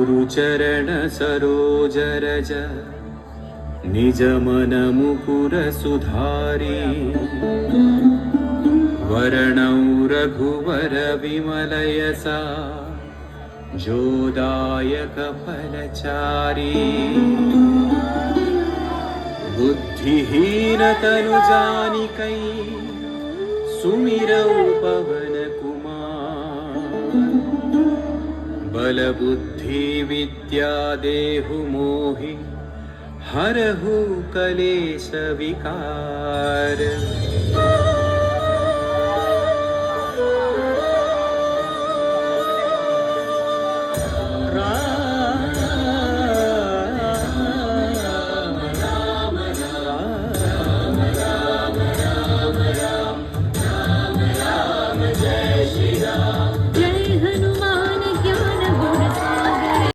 गुरुचरण सरोज रज निज मन मुकुर सुधारी वर्णौ रघुवर विमल यसा जोदायक फलचारी बुद्धिहीन तनु जानिकै सुमिरौ पवन कुमार बल बुद्धि विद्या देहु मोहि हरहु कलेश विकार।